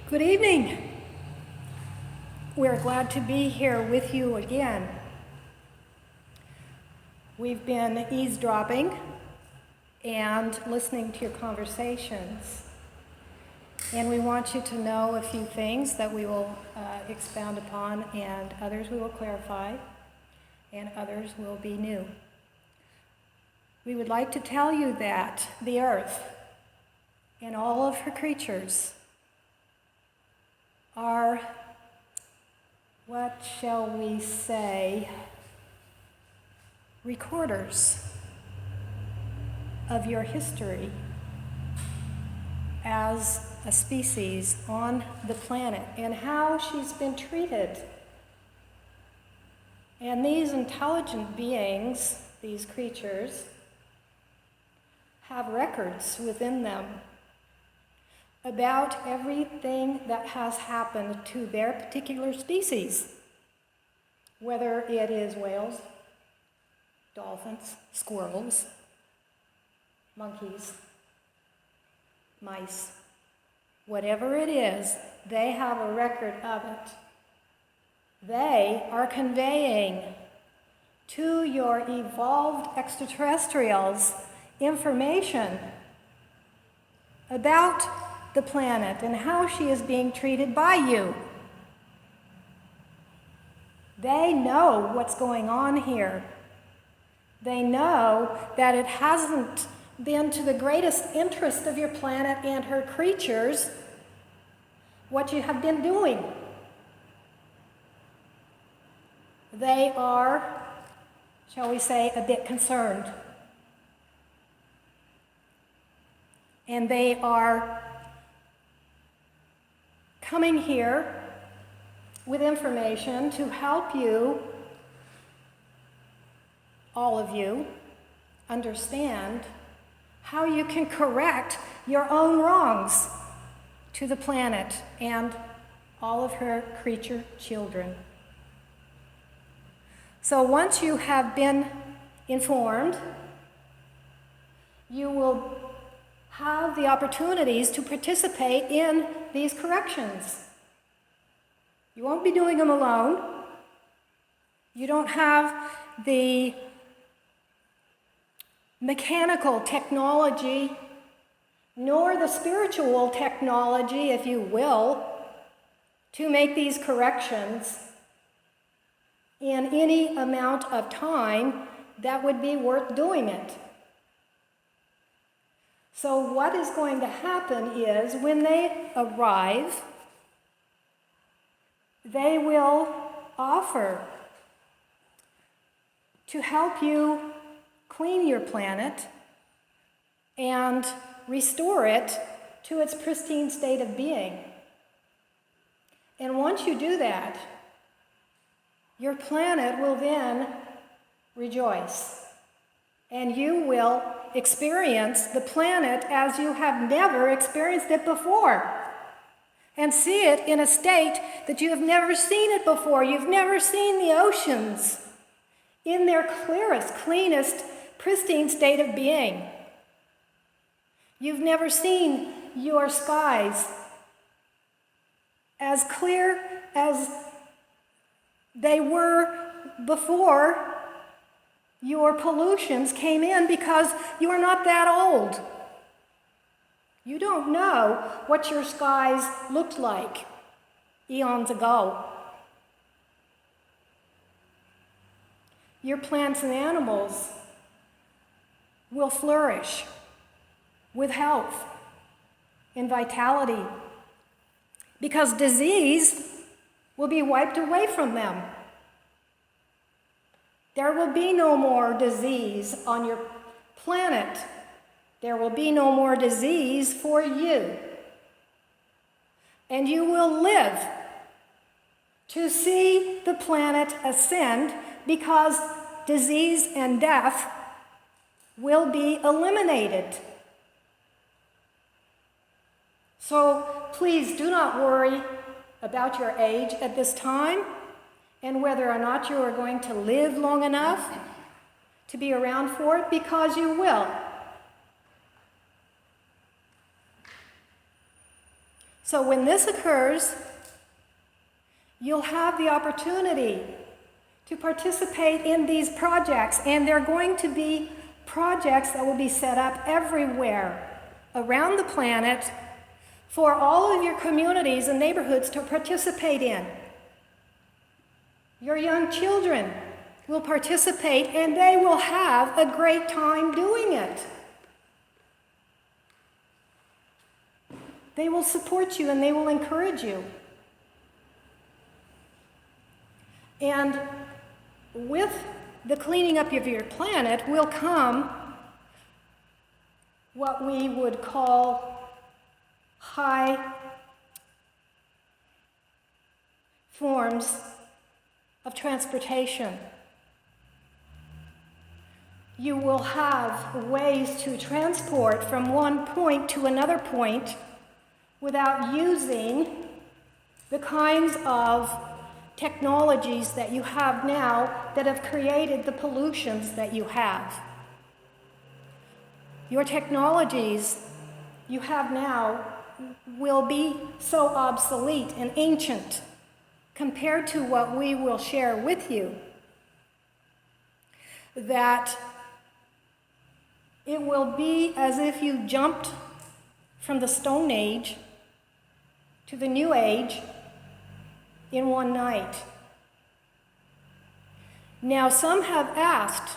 Good evening. We're glad to be here with you again. We've been eavesdropping and listening to your conversations. And we want you to know a few things that we will expound upon, and others we will clarify, and others will be new. We would like to tell you that the earth and all of her creatures are, what shall we say, recorders of your history as a species on the planet and how she's been treated. And these intelligent beings, these creatures, have records within them about everything that has happened to their particular species, whether it is whales, dolphins, squirrels, monkeys, mice, whatever it is, they have a record of it. They are conveying to your evolved extraterrestrials information about the planet and how she is being treated by you. They know what's going on here. They know that it hasn't been to the greatest interest of your planet and her creatures what you have been doing. They are, shall we say, a bit concerned. And they are coming here with information to help you, all of you, understand how you can correct your own wrongs to the planet and all of her creature children. So once you have been informed, you will have the opportunities to participate in these corrections. You won't be doing them alone. You don't have the mechanical technology, nor the spiritual technology, if you will, to make these corrections in any amount of time that would be worth doing it. So what is going to happen is when they arrive, they will offer to help you clean your planet and restore it to its pristine state of being. And once you do that, your planet will then rejoice, and you will experience the planet as you have never experienced it before, and see it in a state that you have never seen it before. You've never seen the oceans in their clearest, cleanest, pristine state of being. You've never seen your skies as clear as they were before your pollutions came in, because you are not that old. You don't know what your skies looked like eons ago. Your plants and animals will flourish with health and vitality, because disease will be wiped away from them. There will be no more disease on your planet. There will be no more disease for you. And you will live to see the planet ascend, because disease and death will be eliminated. So please do not worry about your age at this time, and whether or not you are going to live long enough to be around for it, because you will. So when this occurs, you'll have the opportunity to participate in these projects, and they're going to be projects that will be set up everywhere around the planet for all of your communities and neighborhoods to participate in. Your young children will participate, and they will have a great time doing it. They will support you and they will encourage you. And with the cleaning up of your planet will come what we would call high forms of transportation. You will have ways to transport from one point to another point without using the kinds of technologies that you have now that have created the pollutions that you have. Your technologies you have now will be so obsolete and ancient compared to what we will share with you that it will be as if you jumped from the Stone Age to the New Age in one night. Now, some have asked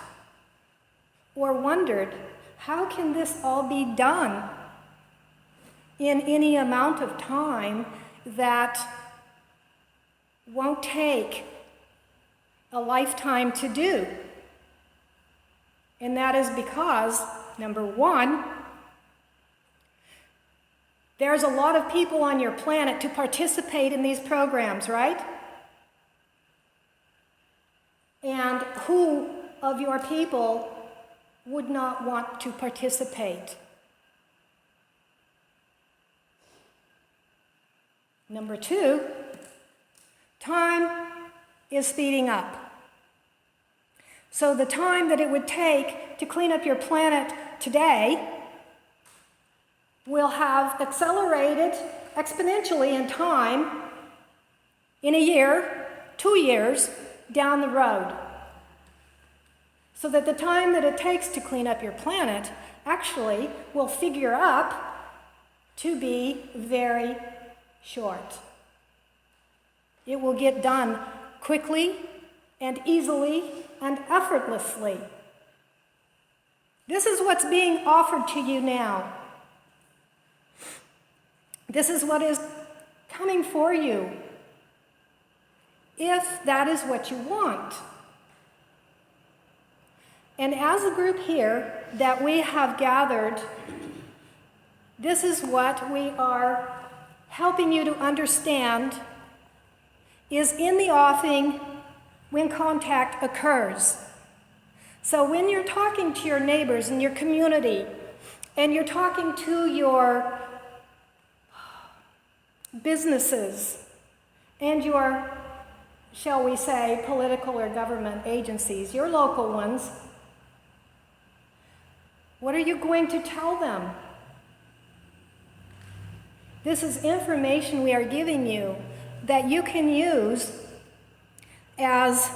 or wondered, how can this all be done in any amount of time that won't take a lifetime to do? And that is because, number one, there's a lot of people on your planet to participate in these programs, right? And who of your people would not want to participate? Number two, time is speeding up. So the time that it would take to clean up your planet today will have accelerated exponentially in time in a year, 2 years down the road. So that the time that it takes to clean up your planet actually will figure up to be very short. It will get done quickly and easily and effortlessly. This is what's being offered to you now. This is what is coming for you, if that is what you want. And as a group here that we have gathered, this is what we are helping you to understand is in the offing when contact occurs. So when you're talking to your neighbors in your community, and you're talking to your businesses and your, shall we say, political or government agencies, your local ones, what are you going to tell them? This is information we are giving you that you can use as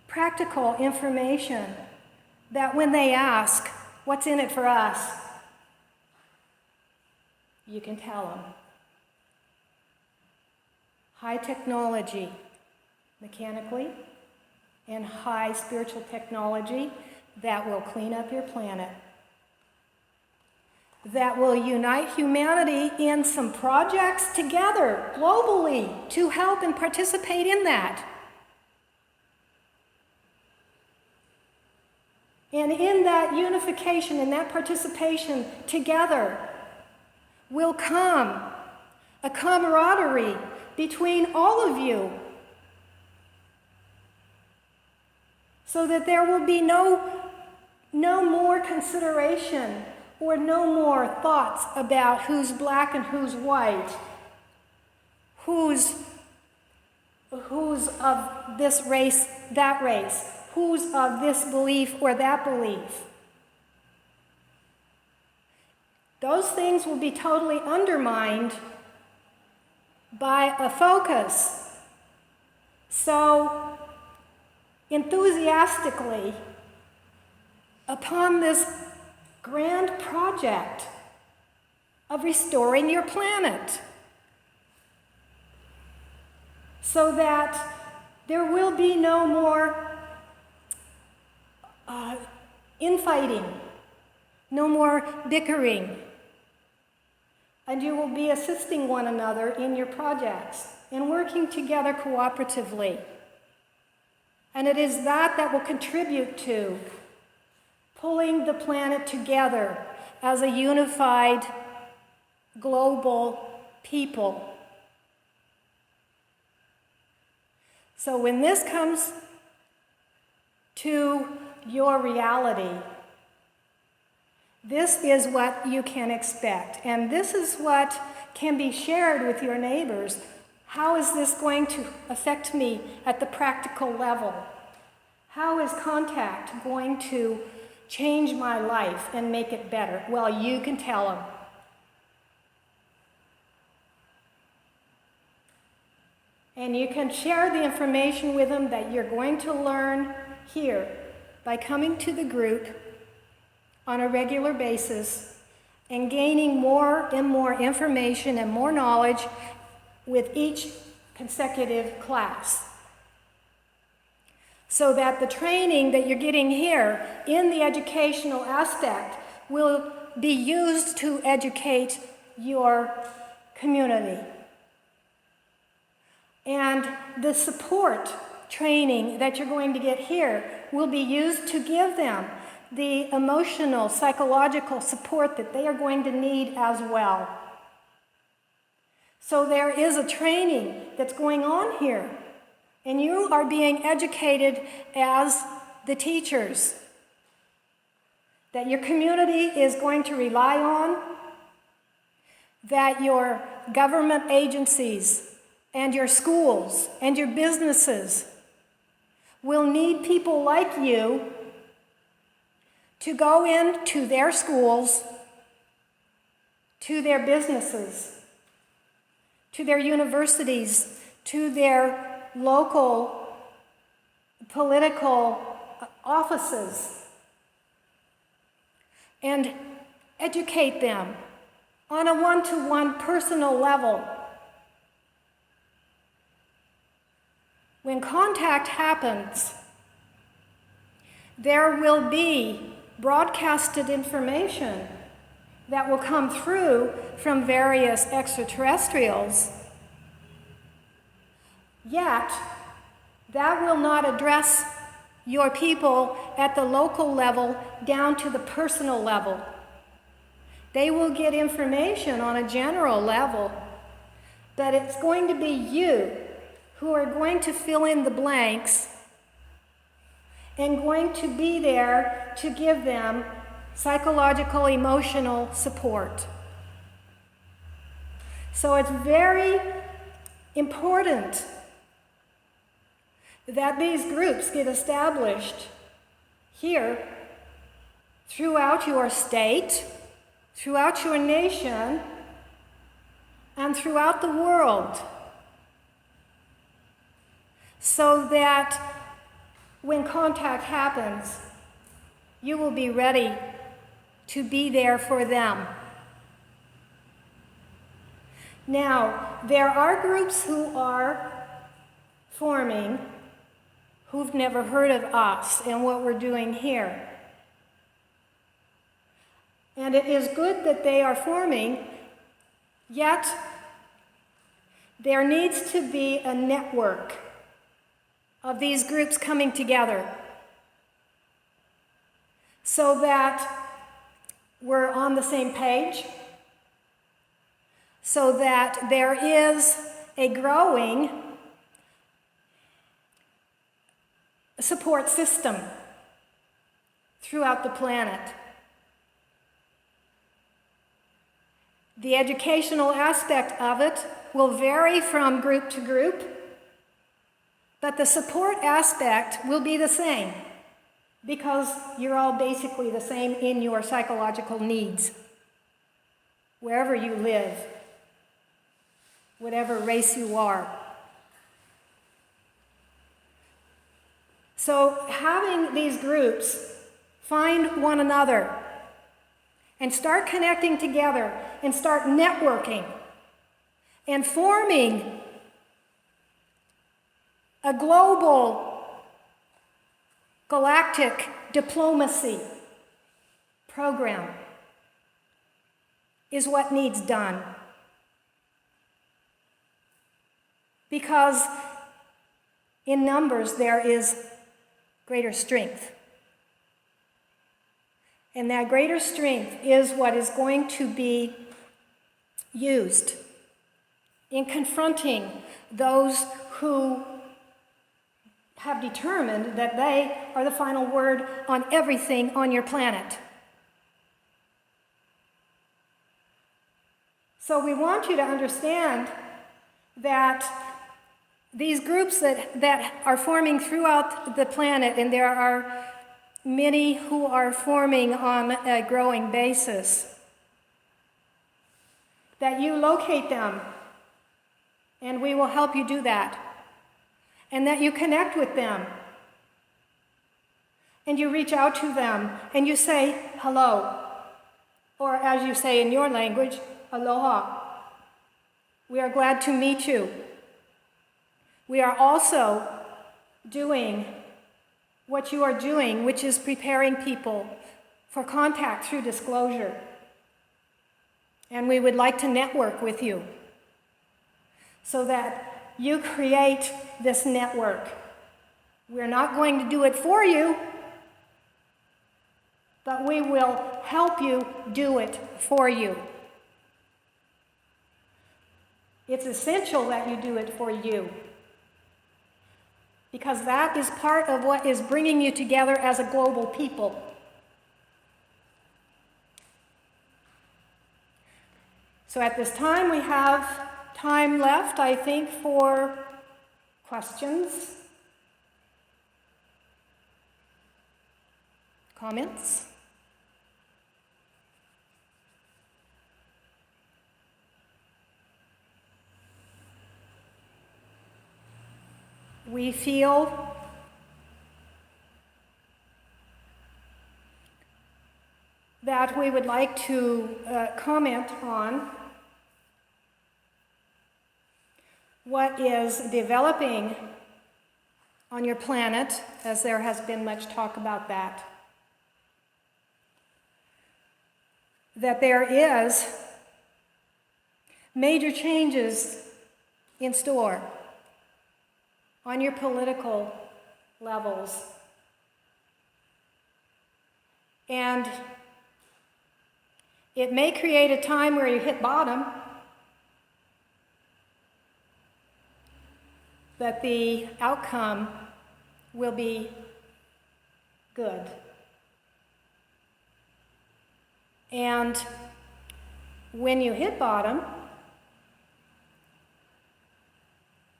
practical information that when they ask, what's in it for us? You can tell them. High technology, mechanically, and high spiritual technology that will clean up your planet. That will unite humanity in some projects together globally to help and participate in that. And in that unification, in that participation together, will come a camaraderie between all of you, so that there will be no more consideration or no more thoughts about who's black and who's white, who's of this race, that race, who's of this belief or that belief. those things will be totally undermined by a focus so enthusiastically upon this grand project of restoring your planet, so that there will be no more infighting, no more bickering, and you will be assisting one another in your projects and working together cooperatively. And it is that will contribute to pulling the planet together as a unified global people. So when this comes to your reality, this is what you can expect. And this is what can be shared with your neighbors. How is this going to affect me at the practical level? How is contact going to change my life and make it better? Well, you can tell them. And you can share the information with them that you're going to learn here by coming to the group on a regular basis and gaining more and more information and more knowledge with each consecutive class. So that the training that you're getting here in the educational aspect will be used to educate your community. And the support training that you're going to get here will be used to give them the emotional, psychological support that they are going to need as well. So there is a training that's going on here, and you are being educated as the teachers that your community is going to rely on, that your government agencies and your schools and your businesses will need people like you to go into their schools, to their businesses, to their universities, to their local political offices, and educate them on a one-to-one personal level. When contact happens, there will be broadcasted information that will come through from various extraterrestrials. Yet, that will not address your people at the local level down to the personal level. They will get information on a general level, but it's going to be you who are going to fill in the blanks and going to be there to give them psychological, emotional support. So it's very important that these groups get established here throughout your state, throughout your nation, and throughout the world, so that when contact happens, you will be ready to be there for them. Now, there are groups who are forming who've never heard of us and what we're doing here. And it is good that they are forming, yet there needs to be a network of these groups coming together so that we're on the same page, so that there is a growing support system throughout the planet. The educational aspect of it will vary from group to group, but the support aspect will be the same because you're all basically the same in your psychological needs. wherever you live, whatever race you are. So having these groups find one another and start connecting together and start networking and forming a global galactic diplomacy program is what needs done. Because in numbers there is greater strength. And that greater strength is what is going to be used in confronting those who have determined that they are the final word on everything on your planet. So we want you to understand that these groups that are forming throughout the planet, and there are many who are forming on a growing basis, that you locate them, and we will help you do that, and that you connect with them, and you reach out to them, and you say hello, or as you say in your language, aloha. We are glad to meet you. We are also doing what you are doing, which is preparing people for contact through disclosure. And we would like to network with you so that you create this network. We're not going to do it for you, but we will help you do it for you. It's essential that you do it for you, because that is part of what is bringing you together as a global people. So at this time, we have time left, I think, for questions, comments. We feel that we would like to comment on what is developing on your planet, as there has been much talk about that. That there is major changes in store on your political levels. And it may create a time where you hit bottom, but the outcome will be good. And when you hit bottom,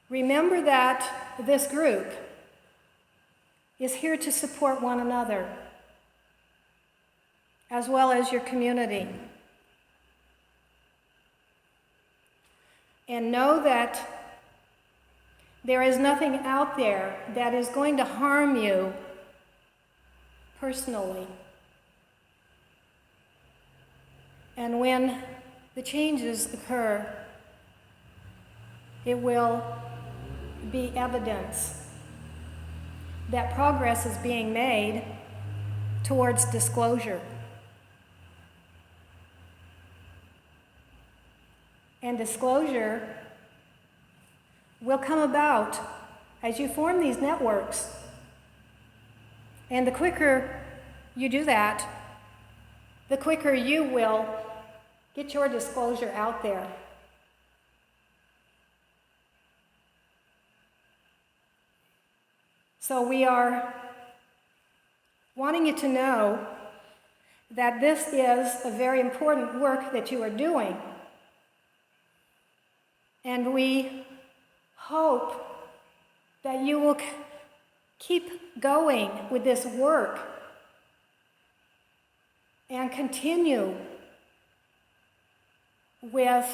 remember that this group is here to support one another, as well as your community. And know that there is nothing out there that is going to harm you personally. And when the changes occur, it will be evidence that progress is being made towards disclosure. And disclosure will come about as you form these networks. And the quicker you do that, the quicker you will get your disclosure out there. So we are wanting you to know that this is a very important work that you are doing. And we hope that you will keep going with this work and continue with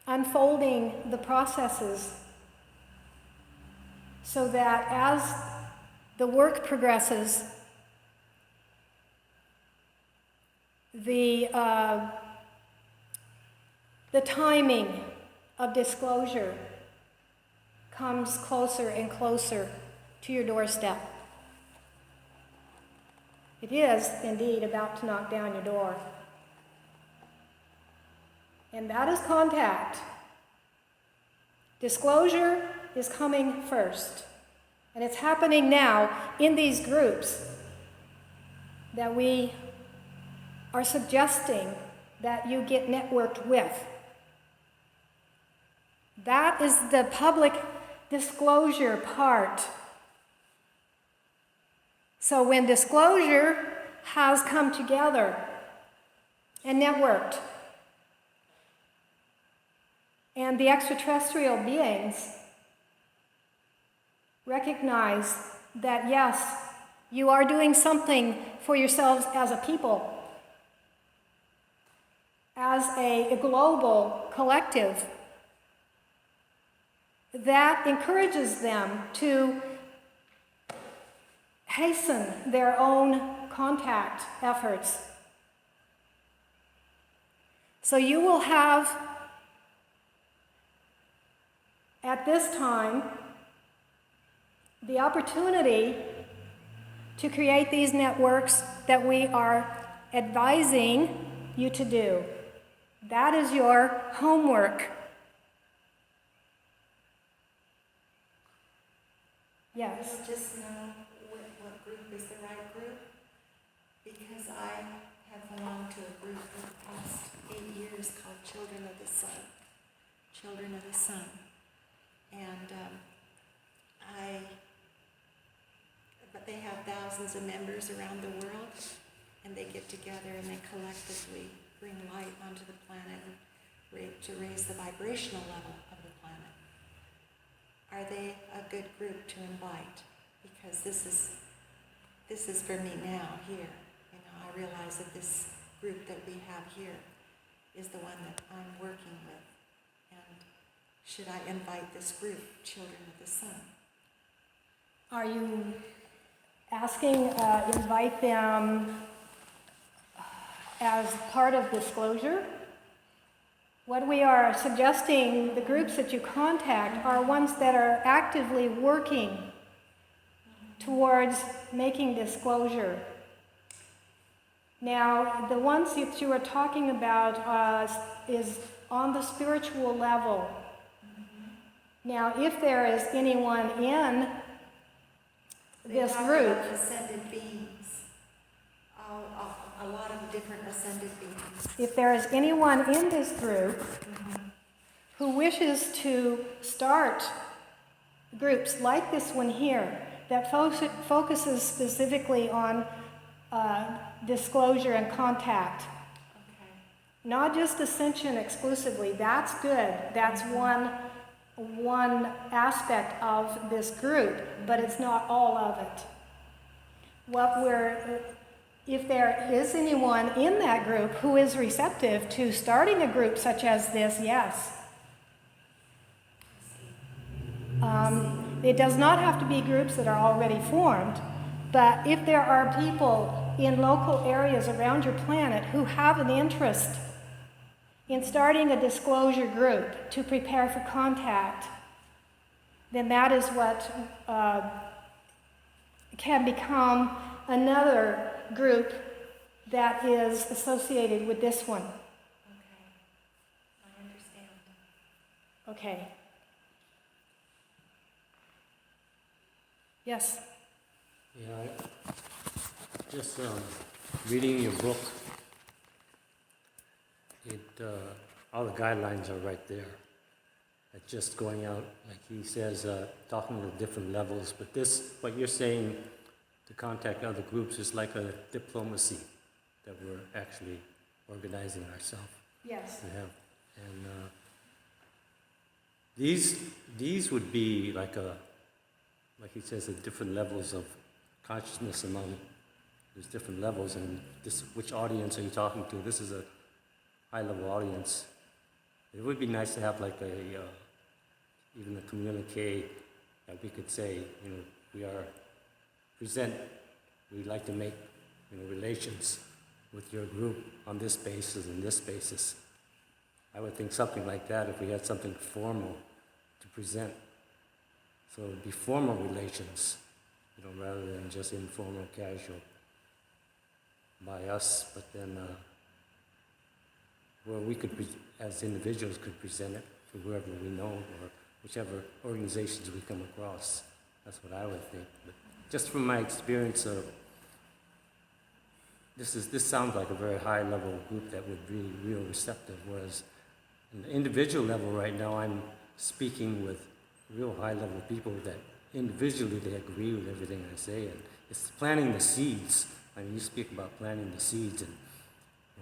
unfolding the processes so that as the work progresses, the timing of disclosure comes closer and closer to your doorstep. It is indeed about to knock down your door. And that is contact. Disclosure is coming first. And it's happening now in these groups that we are suggesting that you get networked with. That is the public disclosure part. So when disclosure has come together and networked, and the extraterrestrial beings recognize that, yes, you are doing something for yourselves as a people, as a global collective, that encourages them to hasten their own contact efforts. So you will have, at this time, the opportunity to create these networks that we are advising you to do. That is your homework. Yes? Just know what group is the right group, because I have belonged to a group for the past 8 years called Children of the Sun. Children of the Sun. And but they have thousands of members around the world, and they get together and they collectively bring light onto the planet to raise the vibrational level of the planet. Are they a good group to invite? Because this is for me now here. You know, I realize that this group that we have here is the one that I'm working with. And should I invite this group, Children of the Sun? Are you asking, invite them as part of disclosure? What we are suggesting, the groups that you contact are ones that are actively working towards making disclosure. Now, the ones that you are talking about is on the spiritual level. Now, if there is anyone in this group, ascended beings, a lot of different ascended beings. If there is anyone in this group who wishes to start groups like this one here that focuses specifically on disclosure and contact, not just ascension exclusively, that's good. That's one aspect of this group, but it's not all of it. If there is anyone in that group who is receptive to starting a group such as this, yes. It does not have to be groups that are already formed, but if there are people in local areas around your planet who have an interest in starting a disclosure group to prepare for contact, then that is what can become another group that is associated with this one. Okay, I understand. Okay. Yes? Yeah, just reading your book, all the guidelines are right there. It's just going out, like he says, talking to different levels. But what you're saying, to contact other groups, is like a diplomacy that we're actually organizing ourselves Yes. to have. And these would be like he says, the different levels of consciousness among. There's different levels, and which audience are you talking to? This is a high-level audience, It would be nice to have like even a communique that we could say, we we'd like to make, relations with your group on this basis and this basis. I would think something like that if we had something formal to present. So it would be formal relations, rather than just informal, casual by us, but then where we could, as individuals, could present it to whoever we know or whichever organizations we come across. That's what I would think. But just from my experience, this sounds like a very high-level group that would be real receptive, whereas on the individual level right now, I'm speaking with real high-level people that individually they agree with everything I say, and it's planting the seeds. I mean, you speak about planting the seeds, and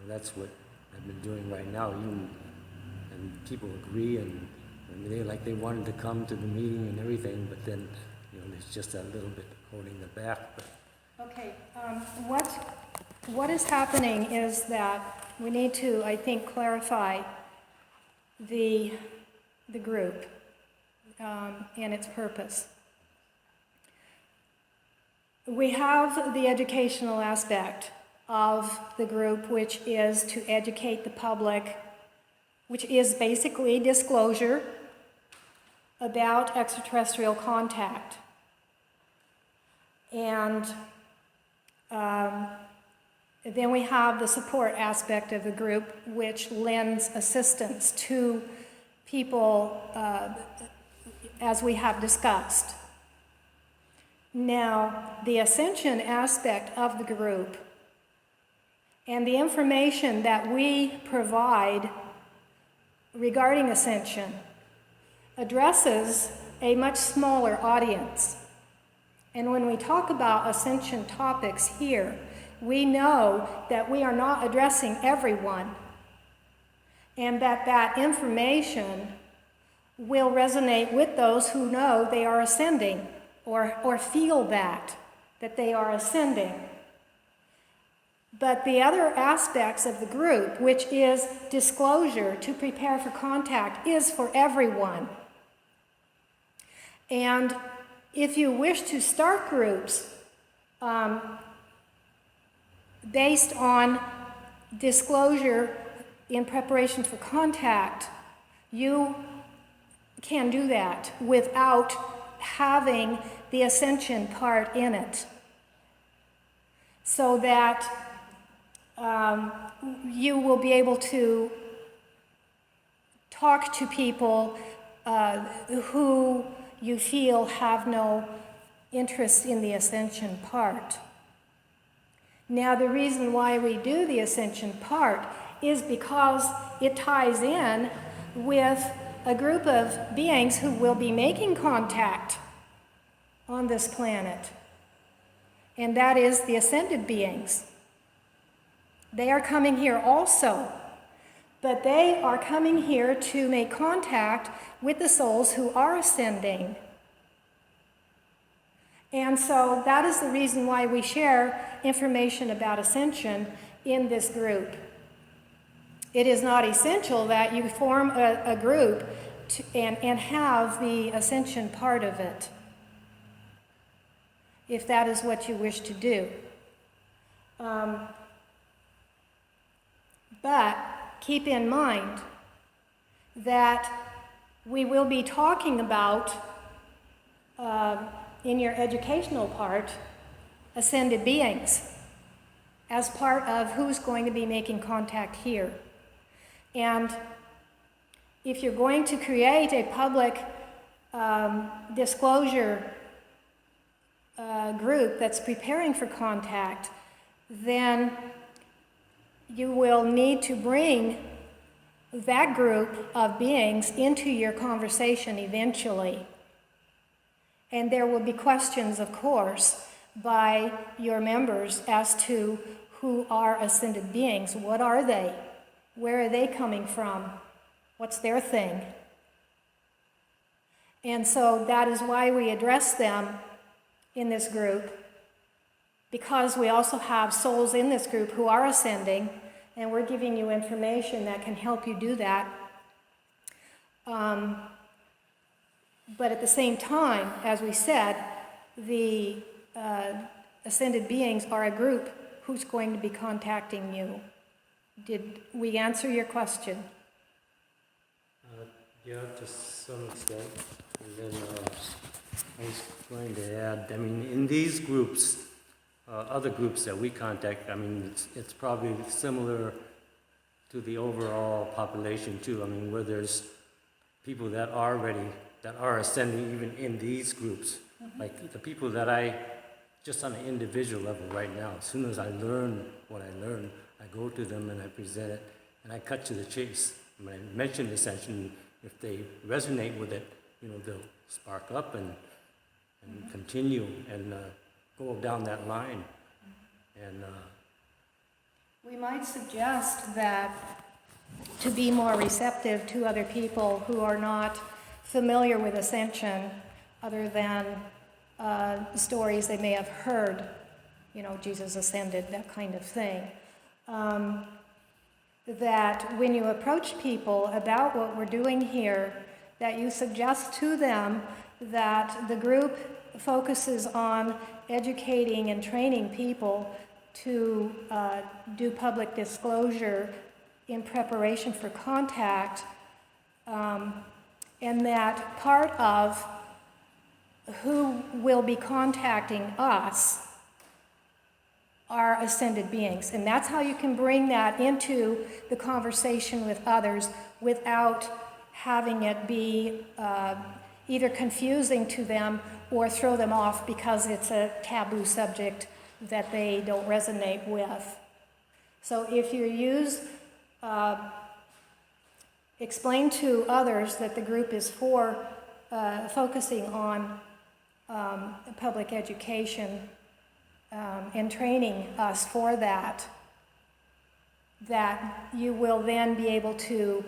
that's what I've been doing right now. And people agree, and they wanted to come to the meeting and everything, but then there's just that little bit holding them back. But Okay, what is happening is that we need to, I think, clarify the group and its purpose. We have the educational aspect of the group, which is to educate the public, which is basically disclosure about extraterrestrial contact. And then we have the support aspect of the group, which lends assistance to people, as we have discussed. Now, the ascension aspect of the group and the information that we provide regarding ascension addresses a much smaller audience. And when we talk about ascension topics here, we know that we are not addressing everyone, and that information will resonate with those who know they are ascending or feel that they are ascending. But the other aspects of the group, which is disclosure to prepare for contact, is for everyone. And if you wish to start groups based on disclosure in preparation for contact, you can do that without having the ascension part in it, so that you will be able to talk to people who you feel have no interest in the ascension part. Now, the reason why we do the ascension part is because it ties in with a group of beings who will be making contact on this planet, and that is the ascended beings. They are coming here also, but they are coming here to make contact with the souls who are ascending. And so that is the reason why we share information about ascension in this group. It is not essential that you form a group and have the ascension part of it, if that is what you wish to do. But keep in mind that we will be talking about, in your educational part, ascended beings as part of who's going to be making contact here. And if you're going to create a public disclosure group that's preparing for contact, then you will need to bring that group of beings into your conversation eventually. And there will be questions, of course, by your members as to who are ascended beings. What are they? Where are they coming from? What's their thing? And so that is why we address them in this group, because we also have souls in this group who are ascending, and we're giving you information that can help you do that. But at the same time, as we said, the ascended beings are a group who's going to be contacting you. Did we answer your question? Yeah, to some extent. And then I was going to add, I mean, in these groups, other groups that we contact, I mean, it's probably similar to the overall population too. I mean, where there's people that are ascending even in these groups. Like the people that just on an individual level right now, as soon as I learn what I learn, I go to them and I present it and I cut to the chase. When I mention ascension, if they resonate with it, they'll spark up and continue and go down that line. And we might suggest that to be more receptive to other people who are not familiar with ascension, other than stories they may have heard, Jesus ascended, that kind of thing. That when you approach people about what we're doing here, that you suggest to them that the group focuses on educating and training people to do public disclosure in preparation for contact, and that part of who will be contacting us are ascended beings. And that's how you can bring that into the conversation with others without having it be either confusing to them or throw them off because it's a taboo subject that they don't resonate with. So if you explain to others that the group is for focusing on public education and training us for that you will then be able to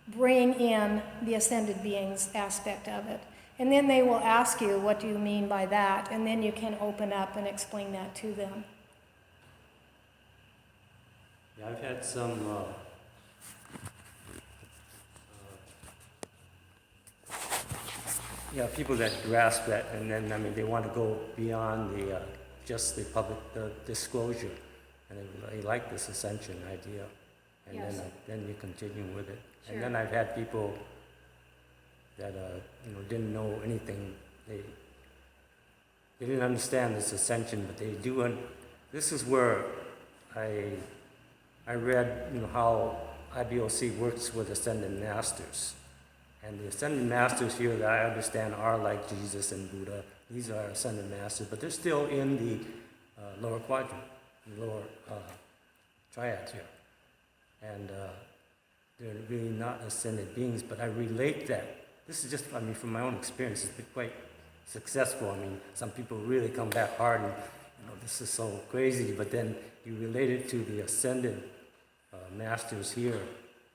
bring in the ascended beings aspect of it. And then they will ask you, what do you mean by that? And then you can open up and explain that to them. yeah, I've had some people that grasp that, and then they want to go beyond the just the public disclosure, and they like this ascension idea, and Yes. then you continue with it. Sure. And then I've had people that didn't know anything. They didn't understand this ascension, but they do. This is where I read how IBOC works with ascended masters. And the ascended masters here that I understand are like Jesus and Buddha. These are ascended masters, but they're still in the lower quadrant, the lower triad here. And they're really not ascended beings, but I relate that. This is just, from my own experience, it's been quite successful. Some people really come back hard and, this is so crazy, but then you relate it to the ascended masters here,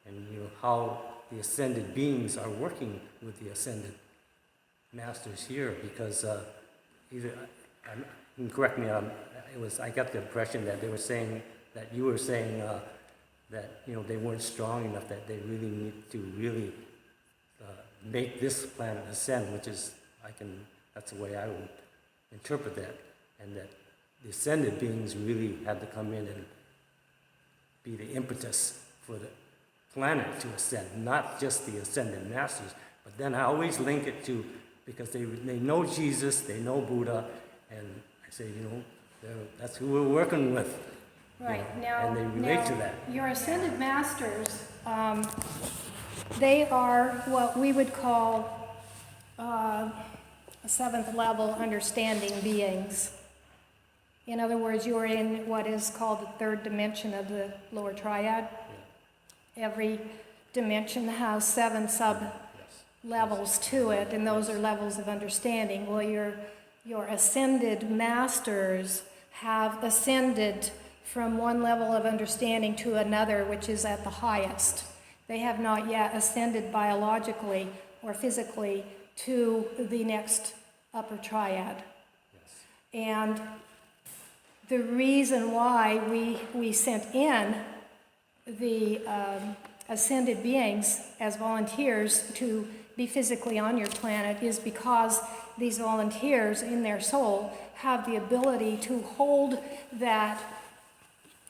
and how the ascended beings are working with the ascended masters here, because either, you can correct me, I got the impression that they were saying, that you were saying that they weren't strong enough, that they really need to really make this planet ascend, which is, that's the way I would interpret that, and that the ascended beings really had to come in and be the impetus for the planet to ascend, not just the ascended masters. But then I always link it to, because they know Jesus, they know Buddha, and I say, that's who we're working with. Right. And they relate to that. Your ascended masters, they are what we would call seventh level understanding beings. In other words, you're in what is called the third dimension of the Lower Triad. Yeah. Every dimension has 7 sub-levels to it, and those are levels of understanding. Well, your ascended masters have ascended from one level of understanding to another, which is at the highest. They have not yet ascended biologically or physically to the next upper triad. Yes. And the reason why we sent in the ascended beings as volunteers to be physically on your planet is because these volunteers in their soul have the ability to hold that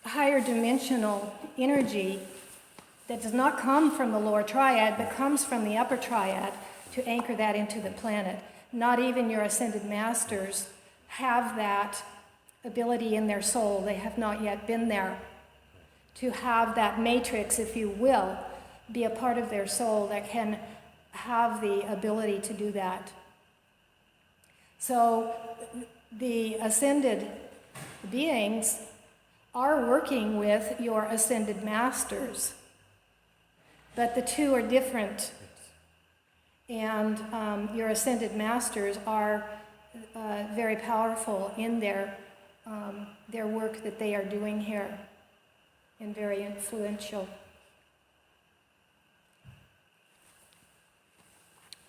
higher dimensional energy that does not come from the lower triad but comes from the upper triad to anchor that into the planet. Not even your ascended masters have that ability in their soul. They have not yet been there to have that matrix, if you will, be a part of their soul that can have the ability to do that. So the ascended beings are working with your ascended masters, but the two are different. And your ascended masters are very powerful in their work that they are doing here, and very influential.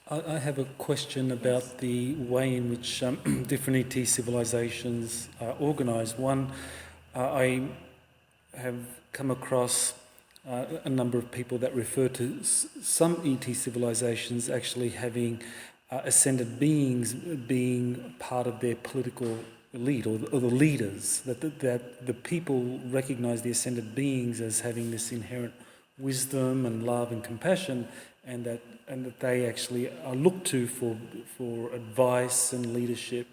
I have a question about the way in which different ET civilizations are organised. One, I have come across a number of people that refer to some ET civilizations actually having ascended beings being part of their political elite or the leaders, that the people recognise the ascended beings as having this inherent wisdom and love and compassion, and that they actually are looked to for advice and leadership.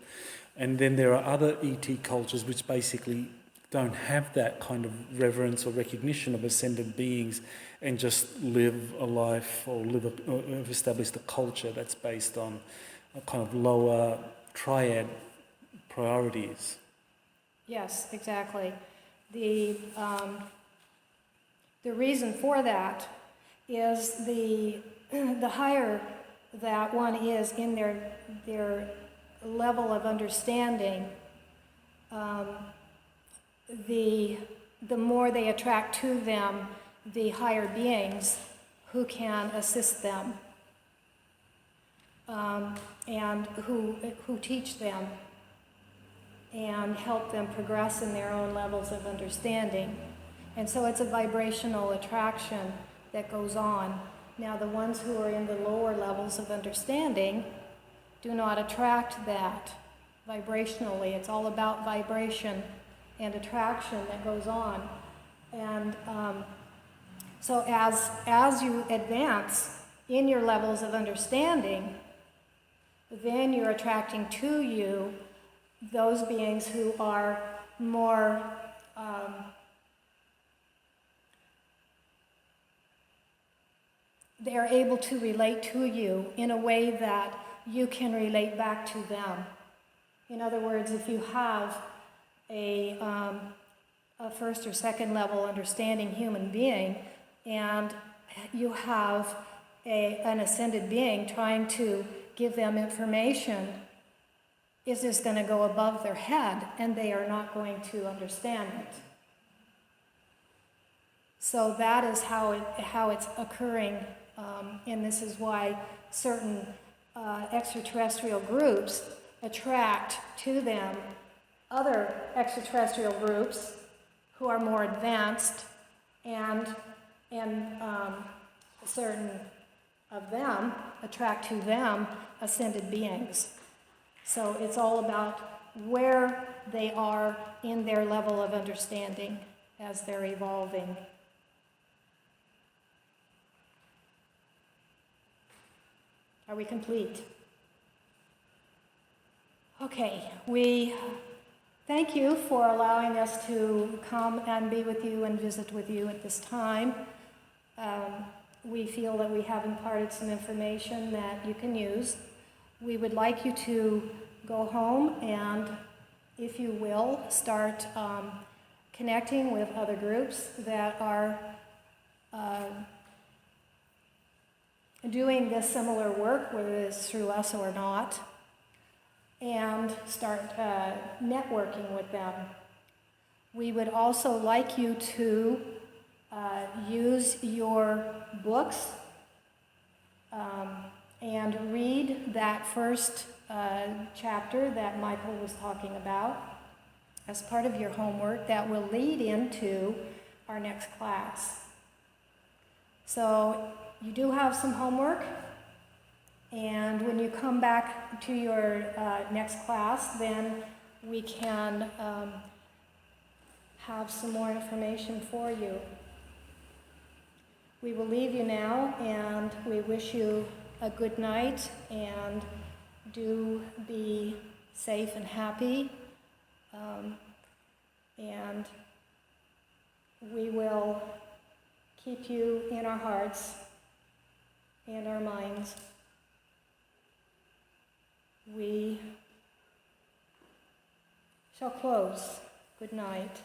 And then there are other ET cultures which basically don't have that kind of reverence or recognition of ascended beings and just live a life or have established a culture that's based on a kind of lower triad priorities. Yes, exactly. The reason for that is the higher that one is in their level of understanding, the more they attract to them the higher beings who can assist them, and who teach them and help them progress in their own levels of understanding. And so it's a vibrational attraction that goes on. Now, the ones who are in the lower levels of understanding do not attract that vibrationally. It's all about vibration and attraction that goes on. And so as you advance in your levels of understanding, then you're attracting to you those beings who are more they are able to relate to you in a way that you can relate back to them. In other words, if you have a first or second level understanding human being, and you have an ascended being trying to give them information, is this going to go above their head, and they are not going to understand it. So that is how it's occurring, and this is why certain extraterrestrial groups attract to them other extraterrestrial groups who are more advanced, and certain of them attract to them ascended beings. So it's all about where they are in their level of understanding as they're evolving. Are we complete? Okay, we thank you for allowing us to come and be with you and visit with you at this time. We feel that we have imparted some information that you can use. We would like you to go home and, if you will, start connecting with other groups that are doing this similar work, whether it's through us or not, and start networking with them. We would also like you to use your books and read that first chapter that Michael was talking about as part of your homework that will lead into our next class. So you do have some homework, and when you come back to your next class, then we can have some more information for you. We will leave you now, and we wish you a good night, and do be safe and happy. And we will keep you in our hearts and our minds. We shall close. Good night.